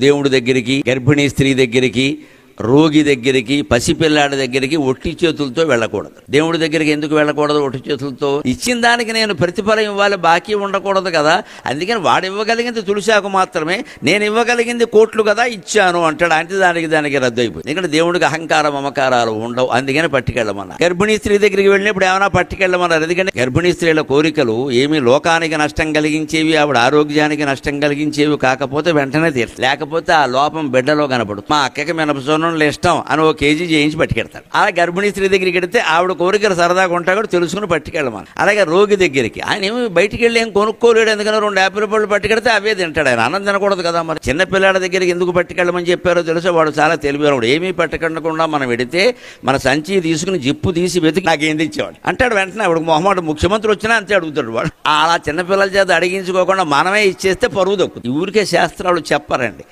దేవుడి దగ్గరికి, గర్భిణీ స్త్రీ దగ్గరికి, రోగి దగ్గరికి, పసిపిల్లాడి దగ్గరికి ఒట్టి చేతులతో వెళ్ళకూడదు. దేవుడి దగ్గరికి ఎందుకు వెళ్ళకూడదు ఒట్టి చేతులతో? ఇచ్చిన దానికి నేను ప్రతిఫలం ఇవ్వాలి, బాకీ ఉండకూడదు కదా. అందుకని వాడు ఇవ్వగలిగింది తులసాకు మాత్రమే, నేను ఇవ్వగలిగింది కోట్లు కదా ఇచ్చాను అంటాడు. అంటే దానికి రద్దు అయిపోయింది. ఎందుకంటే దేవుడికి అహంకారం మమకారాలు ఉండవు, అందుకని పట్టుకెళ్ళమన్నారు. గర్భిణీ స్త్రీ దగ్గరికి వెళ్ళినప్పుడు ఏమైనా పట్టుకెళ్ళమన్నారు. ఎందుకంటే గర్భిణీ స్త్రీల కోరికలు ఏమీ లోకానికి నష్టం కలిగించేవి, ఆవిడ ఆరోగ్యానికి నష్టం కలిగించేవి కాకపోతే వెంటనే తీరు, లేకపోతే ఆ లోపం బిడ్డలో కనపడు. మా అక్కకి మినపసోనం ఇష్టం అని ఓ కేజీ చేయించి పట్టుకెడతాడు. అలా గర్భిణీ స్త్రీ దగ్గరికి వెడితే ఆవిడ కోరికలు సరదాగా ఉంటాయి కూడా తెలుసుకుని పట్టుకెళ్ళమని. అలాగే రోగి దగ్గరికి ఆయన ఏమి బయటికి వెళ్ళి ఏం కొనుక్కోలేడు, ఎందుకని 2 యాపిల్ పళ్ళు పట్టుకెడితే అవే తింటాడు. ఆయన అన్నం తినకూడదు కదా. మరి చిన్న పిల్లాడి దగ్గరికి ఎందుకు పట్టుకెళ్ళమని చెప్పారో తెలుసా? వాడు చాలా తెలివినవాడు. ఏమీ పట్టుకెళ్ళకుండా మనం వెడితే మన సంచి తీసుకుని జిప్పు తీసి వెతికి నాకేం తెచ్చేవాడు అంటాడు. వెంటనే ఆవిడ మొహమాట ముఖ్యమంత్రి వచ్చినా అంతే అడుగుతాడు వాడు. అలా చిన్నపిల్లల చేత అడిగించుకోకుండా మనమే ఇచ్చేస్తే పరువు దక్కుతుంది. ఊరికే శాస్త్రాలు చెప్పారండి.